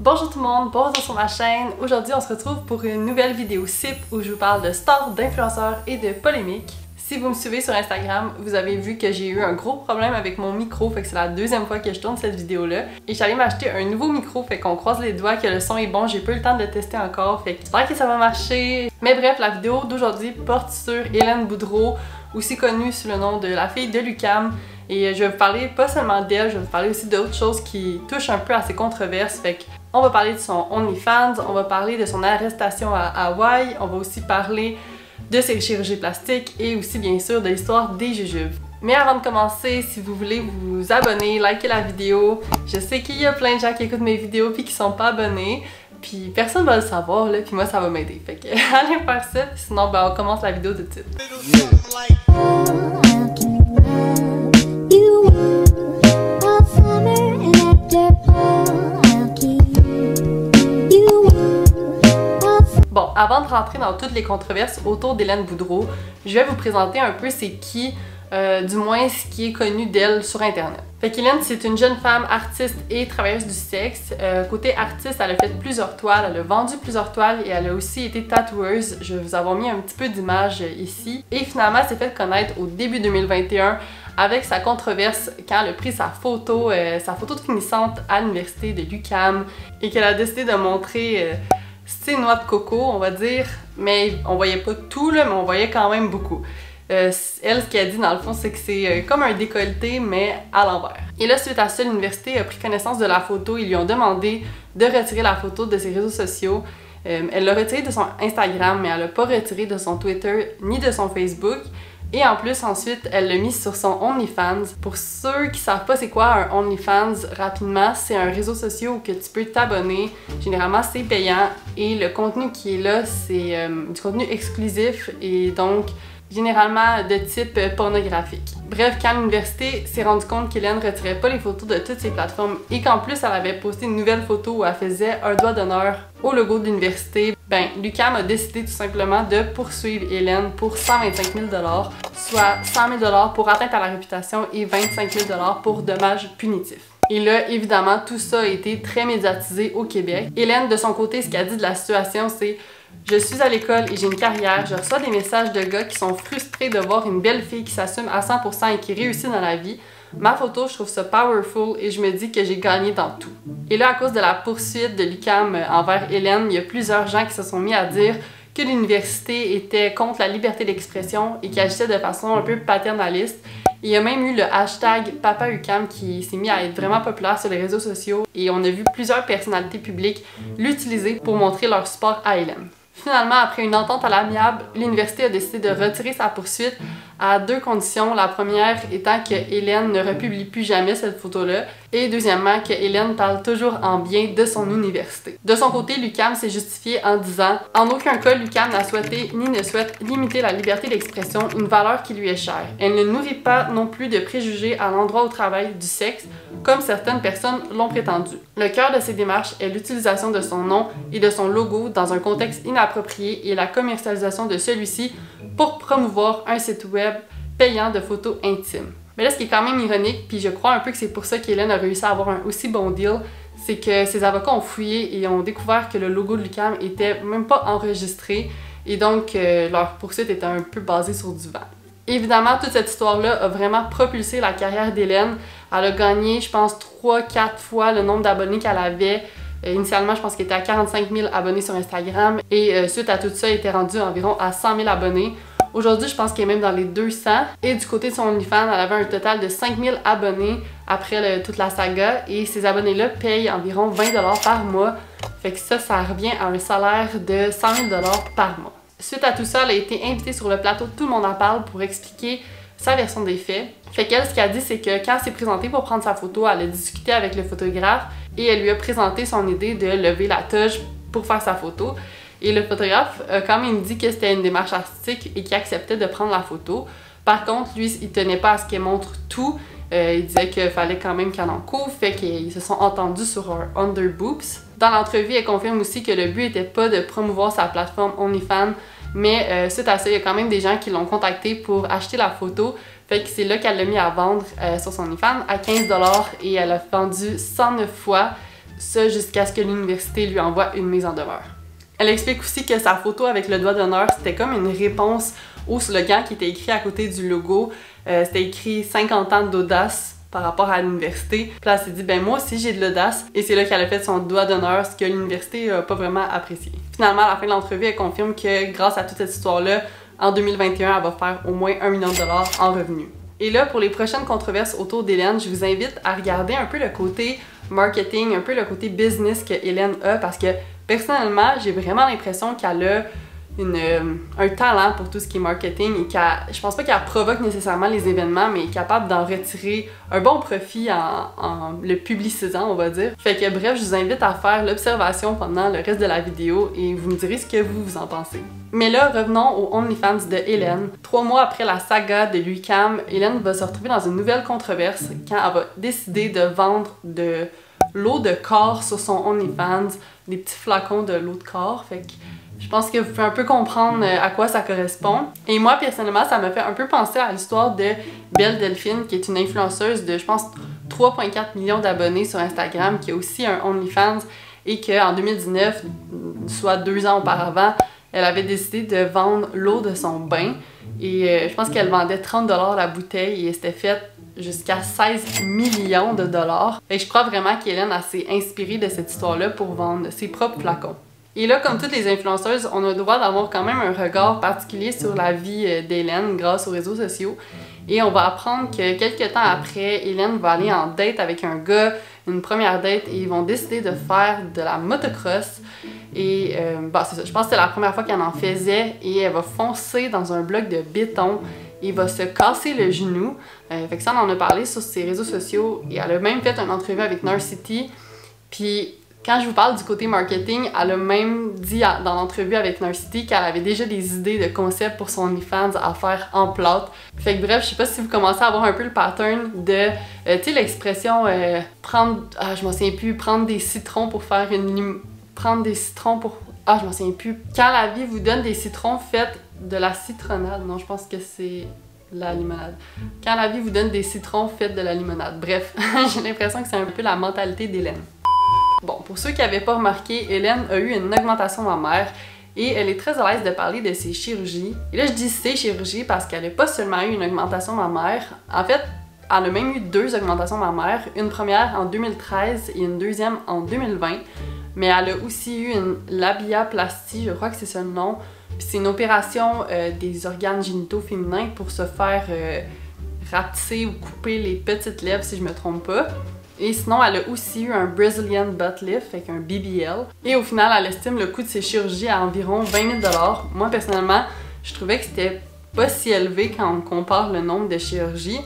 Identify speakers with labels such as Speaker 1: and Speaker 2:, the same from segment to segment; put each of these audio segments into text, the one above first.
Speaker 1: Bonjour tout le monde, bon retour sur ma chaîne. Aujourd'hui, on se retrouve pour une nouvelle vidéo SIP où je vous parle de stars, d'influenceurs et de polémiques. Si vous me suivez sur Instagram, vous avez vu que j'ai eu un gros problème avec mon micro, fait que c'est la deuxième fois que je tourne cette vidéo-là. Et j'allais m'acheter un nouveau micro, fait qu'on croise les doigts que le son est bon, j'ai pas eu le temps de le tester encore, fait que j'espère que ça va marcher. Mais bref, la vidéo d'aujourd'hui porte sur Hélène Boudreau, aussi connue sous le nom de la fille de l'UQAM. Et je vais vous parler pas seulement d'elle, je vais vous parler aussi d'autres choses qui touchent un peu à ces controverses, fait que on va parler de son OnlyFans, on va parler de son arrestation à Hawaï, on va aussi parler de ses chirurgies plastiques et aussi bien sûr de l'histoire des jujubes. Mais avant de commencer, si vous voulez vous abonner, liker la vidéo, je sais qu'il y a plein de gens qui écoutent mes vidéos puis qui sont pas abonnés, puis personne va le savoir là, puis moi ça va m'aider. Fait que allez faire ça, sinon ben on commence la vidéo tout de suite. Bon, avant de rentrer dans toutes les controverses autour d'Hélène Boudreau, je vais vous présenter un peu c'est qui, du moins ce qui est connu d'elle sur internet. Fait qu'Hélène, c'est une jeune femme artiste et travailleuse du sexe. Côté artiste, elle a fait plusieurs toiles, elle a vendu plusieurs toiles et elle a aussi été tatoueuse. Je vais vous avoir mis un petit peu d'images ici. Et finalement, elle s'est fait connaître au début 2021 avec sa controverse quand elle a pris sa photo de finissante à l'université de l'UQAM et qu'elle a décidé de montrer ses noix de coco, on va dire, mais on voyait pas tout là, mais on voyait quand même beaucoup. Elle, ce qu'elle dit dans le fond, c'est que c'est comme un décolleté, mais à l'envers. Et là, suite à ça, l'université a pris connaissance de la photo. Ils lui ont demandé de retirer la photo de ses réseaux sociaux. Elle l'a retirée de son Instagram, mais elle l'a pas retirée de son Twitter ni de son Facebook. Et en plus, ensuite, elle l'a mis sur son OnlyFans. Pour ceux qui savent pas c'est quoi un OnlyFans, rapidement, c'est un réseau social où que tu peux t'abonner. Généralement, c'est payant et le contenu qui est là, c'est du contenu exclusif et donc généralement de type pornographique. Bref, quand l'université s'est rendu compte qu'Hélène retirait pas les photos de toutes ses plateformes et qu'en plus elle avait posté une nouvelle photo où elle faisait un doigt d'honneur au logo de l'université, ben l'UQAM a décidé tout simplement de poursuivre Hélène pour 125 000 $, soit 100 000 $ pour atteinte à la réputation et 25 000 $ pour dommages punitifs. Et là, évidemment, tout ça a été très médiatisé au Québec. Hélène, de son côté, ce qu'elle dit de la situation, c'est « Je suis à l'école et j'ai une carrière, je reçois des messages de gars qui sont frustrés de voir une belle fille qui s'assume à 100% et qui réussit dans la vie. Ma photo, je trouve ça powerful et je me dis que j'ai gagné dans tout. » Et là, à cause de la poursuite de l'UQAM envers Hélène, il y a plusieurs gens qui se sont mis à dire que l'université était contre la liberté d'expression et qui agissait de façon un peu paternaliste. Il y a même eu le hashtag PapaUQAM qui s'est mis à être vraiment populaire sur les réseaux sociaux et on a vu plusieurs personnalités publiques l'utiliser pour montrer leur support à Hélène. Finalement, après une entente à l'amiable, l'université a décidé de retirer sa poursuite à deux conditions. La première étant que Hélène ne republie plus jamais cette photo-là et deuxièmement que Hélène parle toujours en bien de son université. De son côté, l'UQAM s'est justifié en disant « En aucun cas, l'UQAM n'a souhaité ni ne souhaite limiter la liberté d'expression, une valeur qui lui est chère. Elle ne nourrit pas non plus de préjugés à l'endroit au travail du sexe, comme certaines personnes l'ont prétendu. Le cœur de ces démarches est l'utilisation de son nom et de son logo dans un contexte inapproprié et la commercialisation de celui-ci pour promouvoir un site web payant de photos intimes. » Mais là, ce qui est quand même ironique, puis je crois un peu que c'est pour ça qu'Hélène a réussi à avoir un aussi bon deal, c'est que ses avocats ont fouillé et ont découvert que le logo de l'UQAM était même pas enregistré et donc leur poursuite était un peu basée sur du vent. Évidemment, toute cette histoire-là a vraiment propulsé la carrière d'Hélène. Elle a gagné, je pense, 3-4 fois le nombre d'abonnés qu'elle avait. Initialement, je pense qu'elle était à 45 000 abonnés sur Instagram et suite à tout ça, elle était rendue environ à 100 000 abonnés. Aujourd'hui, je pense qu'elle est même dans les 200. Et du côté de son OnlyFans, elle avait un total de 5 000 abonnés après toute la saga. Et ces abonnés-là payent environ 20 $ par mois. Fait que ça revient à un salaire de 100 000 $ par mois. Suite à tout ça, elle a été invitée sur le plateau Tout le monde en parle pour expliquer sa version des faits. Fait qu'elle, ce qu'elle a dit, c'est que quand elle s'est présentée pour prendre sa photo, elle a discuté avec le photographe et elle lui a présenté son idée de lever la toge pour faire sa photo. Et le photographe a quand même dit que c'était une démarche artistique et qu'il acceptait de prendre la photo. Par contre, lui, il tenait pas à ce qu'elle montre tout. Il disait qu'il fallait quand même qu'elle en couvre, fait qu'ils se sont entendus sur un underboobs. Dans l'entrevue, elle confirme aussi que le but était pas de promouvoir sa plateforme OnlyFans, mais suite à ça, il y a quand même des gens qui l'ont contactée pour acheter la photo. Fait que c'est là qu'elle l'a mis à vendre sur son OnlyFans à 15 $ et elle a vendu 109 fois ça jusqu'à ce que l'université lui envoie une mise en demeure. Elle explique aussi que sa photo avec le doigt d'honneur, c'était comme une réponse au slogan qui était écrit à côté du logo. C'était écrit 50 ans d'audace par rapport à l'université. Puis là, elle s'est dit, ben moi aussi j'ai de l'audace. Et c'est là qu'elle a fait son doigt d'honneur, ce que l'université n'a pas vraiment apprécié. Finalement, à la fin de l'entrevue, elle confirme que grâce à toute cette histoire-là, en 2021, elle va faire au moins 1 million de dollars en revenus. Et là, pour les prochaines controverses autour d'Hélène, je vous invite à regarder un peu le côté marketing, un peu le côté business que Hélène a, parce que personnellement, j'ai vraiment l'impression qu'elle a un talent pour tout ce qui est marketing et je pense pas qu'elle provoque nécessairement les événements, mais est capable d'en retirer un bon profit en le publicisant, on va dire. Fait que bref, je vous invite à faire l'observation pendant le reste de la vidéo et vous me direz ce que vous en pensez. Mais là, revenons au OnlyFans de Hélène. 3 mois après la saga de l'UQAM, Hélène va se retrouver dans une nouvelle controverse quand elle va décider de vendre de l'eau de corps sur son OnlyFans, des petits flacons de l'eau de corps. Fait que je pense que vous pouvez un peu comprendre à quoi ça correspond. Et moi, personnellement, ça m'a fait un peu penser à l'histoire de Belle Delphine, qui est une influenceuse de, je pense, 3,4 millions d'abonnés sur Instagram, qui a aussi un OnlyFans, et qu'en 2019, soit 2 ans auparavant, elle avait décidé de vendre l'eau de son bain. Et je pense qu'elle vendait 30 $ la bouteille, et c'était fait jusqu'à 16 millions de dollars. Et je crois vraiment qu'Hélène s'est inspirée de cette histoire-là pour vendre ses propres flacons. Et là, comme toutes les influenceuses, on a le droit d'avoir quand même un regard particulier sur la vie d'Hélène grâce aux réseaux sociaux. Et on va apprendre que quelques temps après, Hélène va aller en date avec un gars, une première date, et ils vont décider de faire de la motocross. Et c'est ça, je pense que c'était la première fois qu'elle en faisait, et elle va foncer dans un bloc de béton. Il va se casser le genou. Fait que ça, on en a parlé sur ses réseaux sociaux, et elle a même fait une entrevue avec Narcity. Puis quand je vous parle du côté marketing, elle a même dit dans l'entrevue avec Narcity qu'elle avait déjà des idées de concepts pour son OnlyFans à faire en plâtre. Fait que bref, je sais pas si vous commencez à avoir un peu le pattern de, tu sais, l'expression prendre, je m'en souviens plus, prendre des citrons pour faire prendre des citrons pour, je m'en souviens plus. Quand la vie vous donne des citrons, faites de la citronnade. Non, je pense que c'est la limonade. Quand la vie vous donne des citrons, faites de la limonade. Bref, j'ai l'impression que c'est un peu la mentalité d'Hélène. Bon, pour ceux qui n'avaient pas remarqué, Hélène a eu une augmentation mammaire et elle est très à l'aise de parler de ses chirurgies. Et là, je dis ses chirurgies parce qu'elle n'a pas seulement eu une augmentation mammaire. En fait, elle a même eu 2 augmentations mammaires, une première en 2013 et une deuxième en 2020. Mais elle a aussi eu une labiaplastie, je crois que c'est ça le nom. Puis c'est une opération des organes génitaux féminins pour se faire rapetisser ou couper les petites lèvres, si je me trompe pas. Et sinon, elle a aussi eu un Brazilian butt lift avec un BBL. Et au final, elle estime le coût de ses chirurgies à environ 20 000 $. Moi, personnellement, je trouvais que c'était pas si élevé quand on compare le nombre de chirurgies.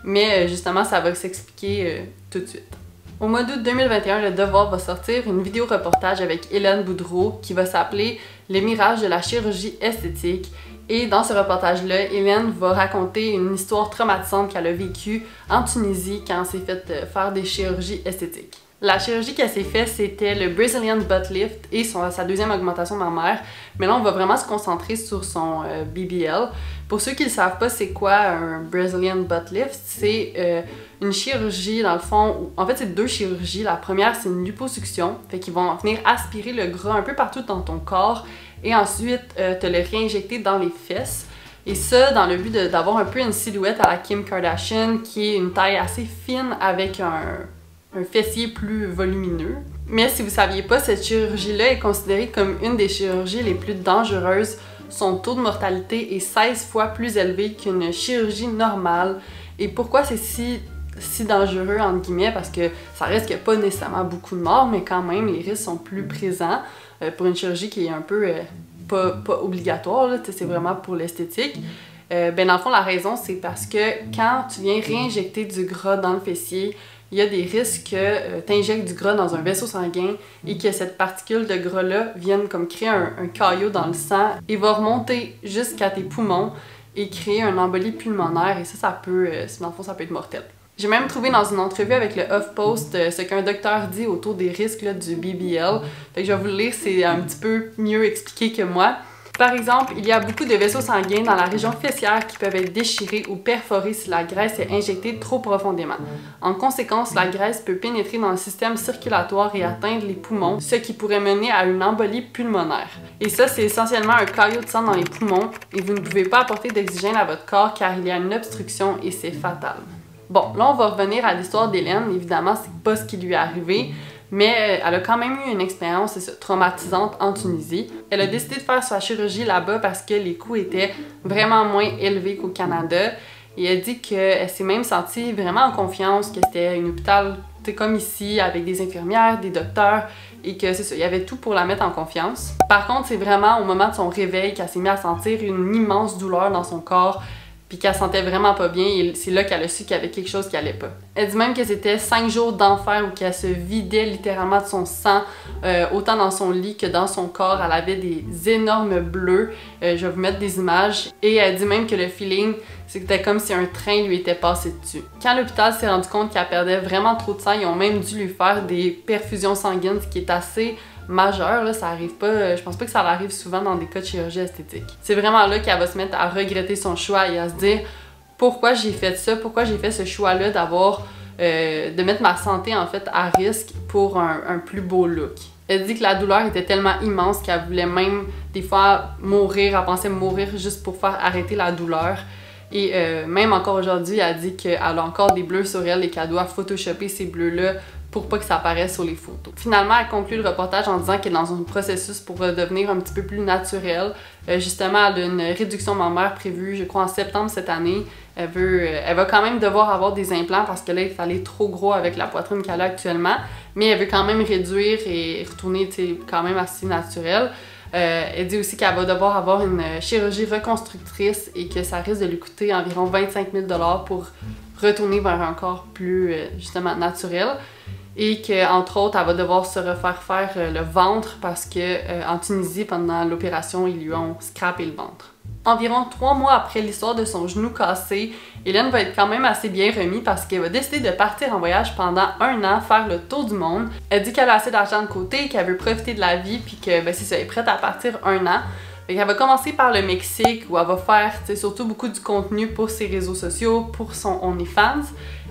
Speaker 1: Mais justement, ça va s'expliquer tout de suite. Au mois d'août 2021, Le Devoir va sortir une vidéo reportage avec Hélène Boudreau qui va s'appeler « Les mirages de la chirurgie esthétique ». Et dans ce reportage-là, Hélène va raconter une histoire traumatisante qu'elle a vécue en Tunisie quand elle s'est fait faire des chirurgies esthétiques. La chirurgie qu'elle s'est faite, c'était le Brazilian butt lift et sa deuxième augmentation mammaire. Mais là, on va vraiment se concentrer sur son BBL. Pour ceux qui ne le savent pas, c'est quoi un Brazilian butt lift? C'est une chirurgie, dans le fond, en fait, c'est 2 chirurgies. La première, c'est une liposuction, fait qu'ils vont venir aspirer le gras un peu partout dans ton corps et ensuite te le réinjecter dans les fesses. Et ça, dans le but d'avoir un peu une silhouette à la Kim Kardashian, qui est une taille assez fine avec un fessier plus volumineux. Mais si vous ne saviez pas, cette chirurgie-là est considérée comme une des chirurgies les plus dangereuses. Son taux de mortalité est 16 fois plus élevé qu'une chirurgie normale. Et pourquoi c'est si dangereux, entre guillemets? Parce que ça reste qu'il n'y a pas nécessairement beaucoup de morts, mais quand même, les risques sont plus présents pour une chirurgie qui est un peu pas obligatoire, c'est vraiment pour l'esthétique. Dans le fond, la raison, c'est parce que quand tu viens réinjecter du gras dans le fessier, il y a des risques que tu injectes du gras dans un vaisseau sanguin et que cette particule de gras-là vienne comme créer un caillot dans le sang et va remonter jusqu'à tes poumons et créer une embolie pulmonaire et ça peut, dans le fond, ça peut être mortel. J'ai même trouvé dans une entrevue avec le HuffPost ce qu'un docteur dit autour des risques là, du BBL. Fait que je vais vous le lire, c'est un petit peu mieux expliqué que moi. Par exemple, il y a beaucoup de vaisseaux sanguins dans la région fessière qui peuvent être déchirés ou perforés si la graisse est injectée trop profondément. En conséquence, la graisse peut pénétrer dans le système circulatoire et atteindre les poumons, ce qui pourrait mener à une embolie pulmonaire. Et ça, c'est essentiellement un caillot de sang dans les poumons et vous ne pouvez pas apporter d'oxygène à votre corps car il y a une obstruction et c'est fatal. Bon, là on va revenir à l'histoire d'Hélène. Évidemment, c'est pas ce qui lui est arrivé, mais elle a quand même eu une expérience traumatisante en Tunisie. Elle a décidé de faire sa chirurgie là-bas parce que les coûts étaient vraiment moins élevés qu'au Canada. Et elle dit qu'elle s'est même sentie vraiment en confiance, que c'était un hôpital comme ici, avec des infirmières, des docteurs, et que c'est ça, il y avait tout pour la mettre en confiance. Par contre, c'est vraiment au moment de son réveil qu'elle s'est mise à sentir une immense douleur dans son corps, puis qu'elle sentait vraiment pas bien, et c'est là qu'elle a su qu'il y avait quelque chose qui allait pas. Elle dit même que c'était 5 jours d'enfer où qu'elle se vidait littéralement de son sang, autant dans son lit que dans son corps. Elle avait des énormes bleus. Je vais vous mettre des images. Et elle dit même que le feeling, c'était comme si un train lui était passé dessus. Quand l'hôpital s'est rendu compte qu'elle perdait vraiment trop de sang, ils ont même dû lui faire des perfusions sanguines, ce qui est assez majeur, là, ça arrive pas, je pense pas que ça arrive souvent dans des cas de chirurgie esthétique. C'est vraiment là qu'elle va se mettre à regretter son choix et à se dire pourquoi j'ai fait ça, pourquoi j'ai fait ce choix-là d'avoir, de mettre ma santé en fait à risque pour un plus beau look. Elle dit que la douleur était tellement immense qu'elle voulait même des fois mourir, elle pensait mourir juste pour faire arrêter la douleur. Et même encore aujourd'hui, elle dit qu'elle a encore des bleus sur elle et qu'elle doit photoshopper ces bleus-là pour pas que ça apparaisse sur les photos. Finalement, elle conclut le reportage en disant qu'elle est dans un processus pour devenir un petit peu plus naturelle. Justement, elle a une réduction mammaire prévue, je crois, en septembre cette année. Elle va quand même devoir avoir des implants parce que là, il fallait trop gros avec la poitrine qu'elle a actuellement. Mais elle veut quand même réduire et retourner quand même assez naturelle. Elle dit aussi qu'elle va devoir avoir une chirurgie reconstructrice et que ça risque de lui coûter environ 25 000 $ pour retourner vers un corps plus, justement, naturel. Et qu'entre autres, elle va devoir se refaire faire le ventre parce qu'en Tunisie, pendant l'opération, ils lui ont scrappé le ventre. Environ 3 mois après l'histoire de son genou cassé, Hélène va être quand même assez bien remise parce qu'elle va décider de partir en voyage pendant 1 an, faire le tour du monde. Elle dit qu'elle a assez d'argent de côté, qu'elle veut profiter de la vie, puis que c'est ça, elle est prête à partir 1 an. Elle va commencer par le Mexique où elle va faire surtout beaucoup du contenu pour ses réseaux sociaux, pour son OnlyFans.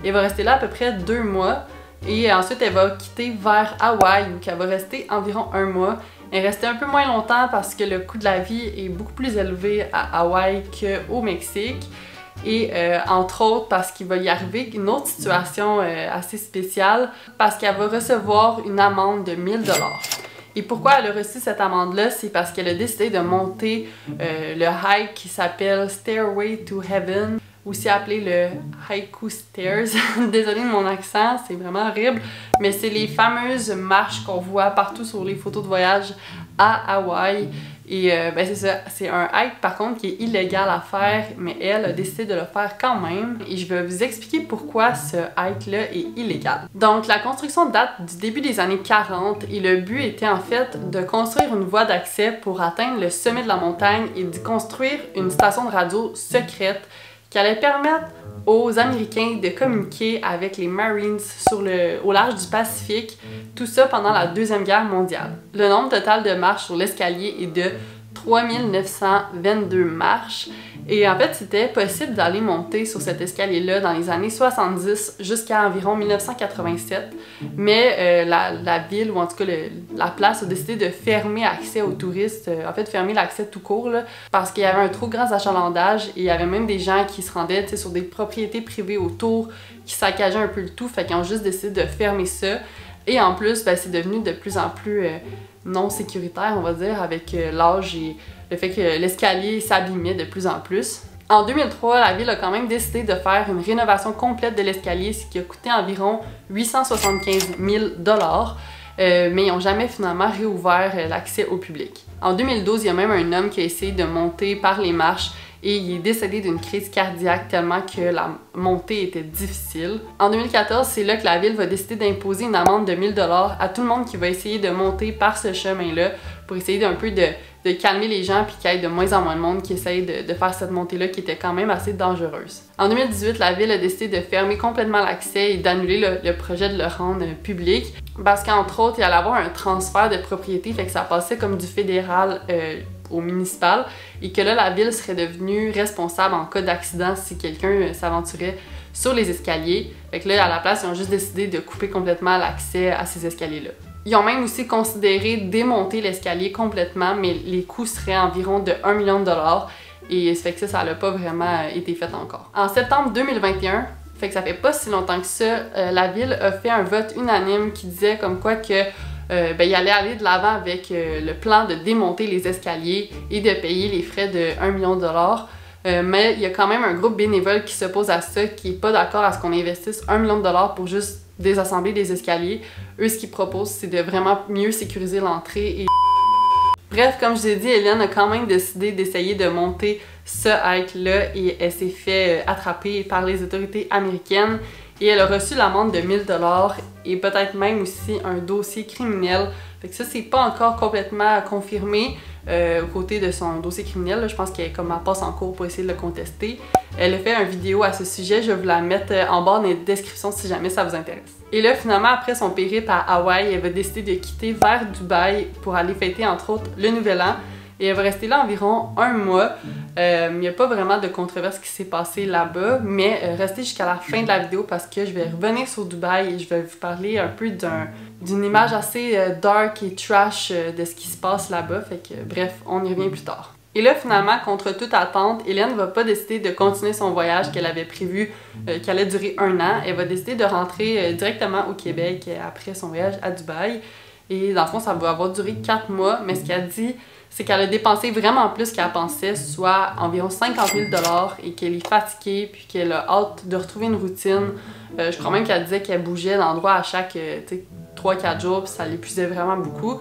Speaker 1: Elle va rester là à peu près 2 mois. Et ensuite, elle va quitter vers Hawaï, où elle va rester environ 1 mois. Elle restait un peu moins longtemps parce que le coût de la vie est beaucoup plus élevé à Hawaï qu'au Mexique. Et entre autres, parce qu'il va y arriver une autre situation assez spéciale, parce qu'elle va recevoir une amende de 1 000 $. Et pourquoi elle a reçu cette amende-là? C'est parce qu'elle a décidé de monter le hike qui s'appelle Stairway to Heaven, aussi appelé le Haiku Stairs. Désolée de mon accent, c'est vraiment horrible, mais c'est les fameuses marches qu'on voit partout sur les photos de voyage à Hawaï. Et c'est ça, c'est un hike par contre qui est illégal à faire, mais elle a décidé de le faire quand même. Et je vais vous expliquer pourquoi ce hike-là est illégal. Donc la construction date du début des années 40 et le but était en fait de construire une voie d'accès pour atteindre le sommet de la montagne et d'y construire une station de radio secrète qui allait permettre aux Américains de communiquer avec les Marines au large du Pacifique, tout ça pendant la Deuxième Guerre mondiale. Le nombre total de marches sur l'escalier est de 3922 marches. Et en fait, c'était possible d'aller monter sur cet escalier-là dans les années 70 jusqu'à environ 1987. Mais la ville, ou en tout cas la place, a décidé de fermer accès aux touristes, en fait fermer l'accès tout court, là, parce qu'il y avait un trop grand achalandage et il y avait même des gens qui se rendaient sur des propriétés privées autour, qui saccageaient un peu le tout, fait qu'ils ont juste décidé de fermer ça. Et en plus, c'est devenu de plus en plus non sécuritaire, on va dire, avec l'âge et le fait que l'escalier s'abîmait de plus en plus. En 2003, la ville a quand même décidé de faire une rénovation complète de l'escalier, ce qui a coûté environ 875 000 $, mais ils n'ont jamais finalement réouvert l'accès au public. En 2012, il y a même un homme qui a essayé de monter par les marches et il est décédé d'une crise cardiaque tellement que la montée était difficile. En 2014, c'est là que la ville va décider d'imposer une amende de 1 000 $ à tout le monde qui va essayer de monter par ce chemin-là pour essayer d'un peu de calmer les gens puis qu'il y ait de moins en moins de monde qui essaye de faire cette montée-là qui était quand même assez dangereuse. En 2018, la ville a décidé de fermer complètement l'accès et d'annuler le projet de le rendre public. parce qu'entre autres, il allait avoir un transfert de propriété, fait que ça passait comme du fédéral au municipal, et que là, la ville serait devenue responsable en cas d'accident si quelqu'un s'aventurait sur les escaliers. Fait que là, à la place, ils ont juste décidé de couper complètement l'accès à ces escaliers-là. Ils ont même aussi considéré démonter l'escalier complètement, mais les coûts seraient environ de 1 million de dollars, et ça fait que ça n'a pas vraiment été fait encore. En septembre 2021, fait que ça fait pas si longtemps que ça, la ville a fait un vote unanime qui disait comme quoi que il allait aller de l'avant avec le plan de démonter les escaliers et de payer les frais de 1 million de dollars. Mais il y a quand même un groupe bénévole qui s'oppose à ça, qui est pas d'accord à ce qu'on investisse 1 million de dollars pour juste désassembler des escaliers. Eux, ce qu'ils proposent, c'est de vraiment mieux sécuriser l'entrée et... Bref, comme je vous ai dit, Hélène a quand même décidé d'essayer de monter ce hike-là et elle s'est fait attraper par les autorités américaines et elle a reçu l'amende de 1000 $ et peut-être même aussi un dossier criminel. Fait que ça, c'est pas encore complètement confirmé aux côtés de son dossier criminel. Là, je pense qu'elle passe en cours pour essayer de le contester. Elle a fait une vidéo à ce sujet, je vais vous la mettre en bas dans la description si jamais ça vous intéresse. Et là, finalement, après son périple à Hawaï, elle va décider de quitter vers Dubaï pour aller fêter, entre autres, le Nouvel An. Et elle va rester là environ 1 mois. Il n'y a pas vraiment de controverse qui s'est passée là-bas, mais restez jusqu'à la fin de la vidéo parce que je vais revenir sur Dubaï et je vais vous parler un peu d'une image assez dark et trash de ce qui se passe là-bas. Fait que bref, on y revient plus tard. Et là, finalement, contre toute attente, Hélène va pas décider de continuer son voyage qu'elle avait prévu, qui allait durer 1 an. Elle va décider de rentrer directement au Québec après son voyage à Dubaï. Et dans le fond, ça va avoir duré 4 mois, mais ce qu'elle dit, c'est qu'elle a dépensé vraiment plus qu'elle pensait, soit environ 50 000 $ et qu'elle est fatiguée, puis qu'elle a hâte de retrouver une routine. Je crois même qu'elle disait qu'elle bougeait d'endroit à chaque 3-4 jours, puis ça l'épuisait vraiment beaucoup.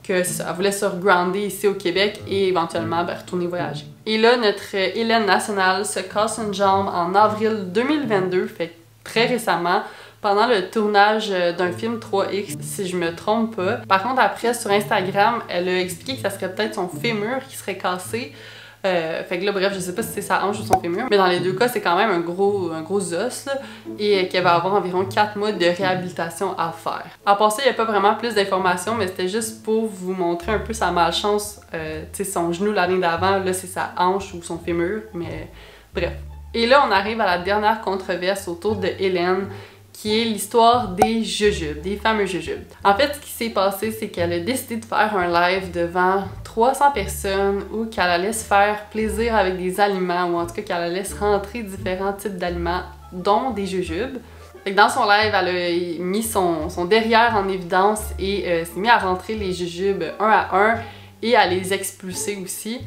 Speaker 1: Qu'elle voulait se regrounder ici au Québec et éventuellement retourner voyager. Et là, notre Hélène nationale se casse une jambe en avril 2022, fait très récemment, pendant le tournage d'un film 3X, si je me trompe pas. Par contre, après, sur Instagram, elle a expliqué que ça serait peut-être son fémur qui serait cassé. Fait que là, bref, je sais pas si c'est sa hanche ou son fémur, mais dans les deux cas, c'est quand même un gros os, là, et qu'elle va avoir environ 4 mois de réhabilitation à faire. À part ça, il n'y a pas vraiment plus d'informations, mais c'était juste pour vous montrer un peu sa malchance. Tu sais, son genou l'année d'avant, là, c'est sa hanche ou son fémur, mais bref. Et là, on arrive à la dernière controverse autour de Hélène, qui est l'histoire des jujubes, des fameux jujubes. En fait, ce qui s'est passé, c'est qu'elle a décidé de faire un live devant 300 personnes où qu'elle allait se faire plaisir avec des aliments, ou en tout cas qu'elle allait se rentrer différents types d'aliments, dont des jujubes. Fait que dans son live, elle a mis son derrière en évidence et s'est mis à rentrer les jujubes un à un et à les expulser aussi.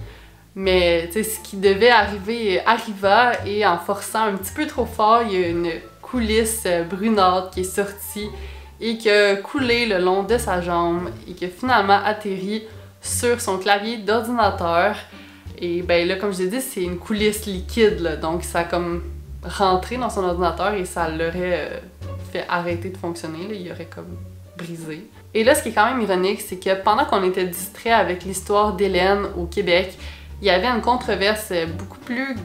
Speaker 1: Mais tu sais, ce qui devait arriver arriva et en forçant un petit peu trop fort, il y a une coulisse brunâtre qui est sortie et qui a coulé le long de sa jambe et qui a finalement atterri sur son clavier d'ordinateur. Et ben là, comme je l'ai dit, c'est une coulisse liquide, là, donc ça a comme rentré dans son ordinateur et ça l'aurait fait arrêter de fonctionner, là, il aurait comme brisé. Et là, ce qui est quand même ironique, c'est que pendant qu'on était distrait avec l'histoire d'Hélène au Québec, il y avait une controverse beaucoup plus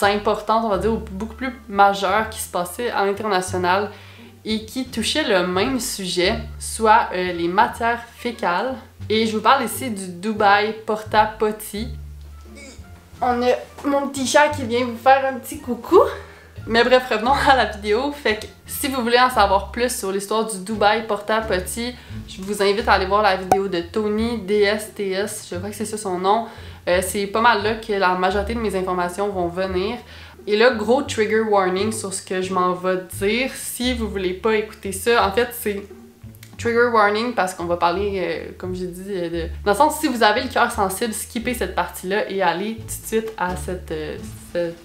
Speaker 1: importante, on va dire, ou beaucoup plus majeure qui se passait à l'international et qui touchait le même sujet, soit les matières fécales. Et je vous parle ici du Dubai Porta Potty. On a mon petit chat qui vient vous faire un petit coucou. Mais bref, revenons à la vidéo. Fait que si vous voulez en savoir plus sur l'histoire du Dubai Porta Potty, je vous invite à aller voir la vidéo de Tony DSTS, je crois que c'est ça son nom. C'est pas mal là que la majorité de mes informations vont venir. Et là, gros trigger warning sur ce que je m'en vais dire. Si vous voulez pas écouter ça, en fait, c'est trigger warning parce qu'on va parler, comme j'ai dit, dans le sens, si vous avez le cœur sensible, skippez cette partie-là et allez tout de suite à cette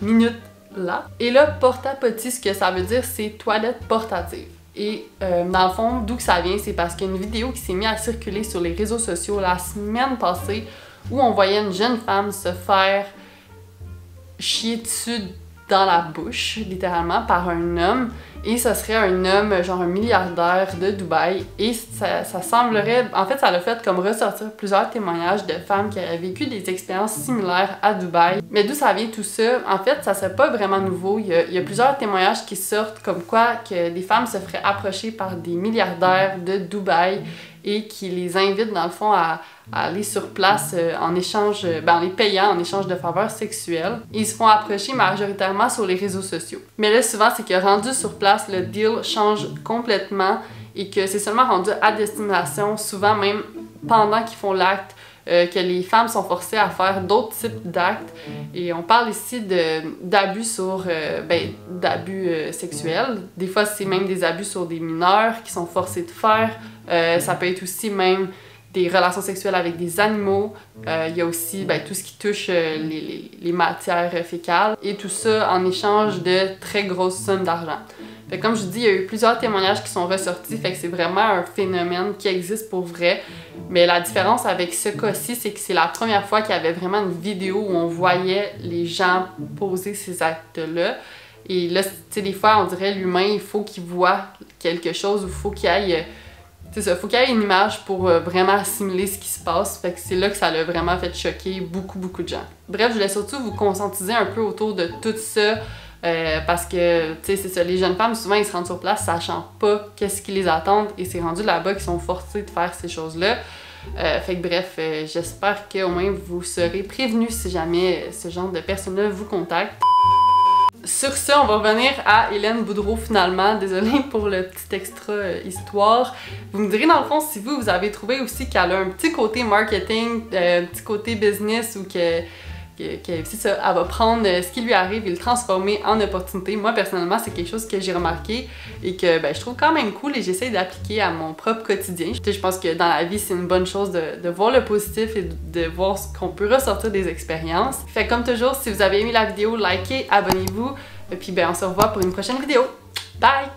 Speaker 1: minute-là. Et là, porta potty, ce que ça veut dire, c'est toilette portative. Et dans le fond, d'où que ça vient, c'est parce qu'il y a une vidéo qui s'est mise à circuler sur les réseaux sociaux la semaine passée où on voyait une jeune femme se faire chier dessus dans la bouche, littéralement, par un homme. et ce serait un homme, genre un milliardaire de Dubaï, et ça semblerait, en fait ça l'a fait comme ressortir plusieurs témoignages de femmes qui avaient vécu des expériences similaires à Dubaï. Mais d'où ça vient tout ça? En fait, ça serait pas vraiment nouveau, il y a plusieurs témoignages qui sortent comme quoi que des femmes se feraient approcher par des milliardaires de Dubaï et qui les invitent dans le fond à aller sur place en échange, en les payant en échange de faveurs sexuelles. Ils se font approcher majoritairement sur les réseaux sociaux. Mais là, souvent, c'est que rendu sur place, le deal change complètement et que c'est seulement rendu à destination, souvent même pendant qu'ils font l'acte, que les femmes sont forcées à faire d'autres types d'actes. Et on parle ici d'abus sexuels. Des fois, c'est même des abus sur des mineurs qui sont forcés de faire. Ça peut être aussi même des relations sexuelles avec des animaux. Il y a aussi tout ce qui touche les matières fécales. Et tout ça en échange de très grosses sommes d'argent. Fait que comme je vous dis, il y a eu plusieurs témoignages qui sont ressortis, fait que c'est vraiment un phénomène qui existe pour vrai. Mais la différence avec ce cas-ci, c'est que c'est la première fois qu'il y avait vraiment une vidéo où on voyait les gens poser ces actes-là. Et là, tu sais, des fois, on dirait l'humain, il faut qu'il voit quelque chose, ou il faut qu'il aille... C'est ça, faut qu'il y ait une image pour vraiment assimiler ce qui se passe. Fait que c'est là que ça l'a vraiment fait choquer beaucoup de gens. Bref, je voulais surtout vous conscientiser un peu autour de tout ça. Parce que, tu sais, c'est ça, les jeunes femmes, souvent, ils se rendent sur place sachant pas qu'est-ce qui les attend et c'est rendu là-bas qu'ils sont forcés de faire ces choses-là. Fait que bref, j'espère qu'au moins vous serez prévenus si jamais ce genre de personnes-là vous contactent. Sur ce, on va revenir à Hélène Boudreau finalement. Désolée pour le petit extra histoire. Vous me direz dans le fond si vous avez trouvé aussi qu'elle a un petit côté marketing, un petit côté business ou que c'est ça, elle va prendre ce qui lui arrive et le transformer en opportunité. Moi, personnellement, c'est quelque chose que j'ai remarqué et que je trouve quand même cool et j'essaie d'appliquer à mon propre quotidien. Je pense que dans la vie, c'est une bonne chose de voir le positif et de voir ce qu'on peut ressortir des expériences. Fait comme toujours, si vous avez aimé la vidéo, likez, abonnez-vous et puis on se revoit pour une prochaine vidéo. Bye!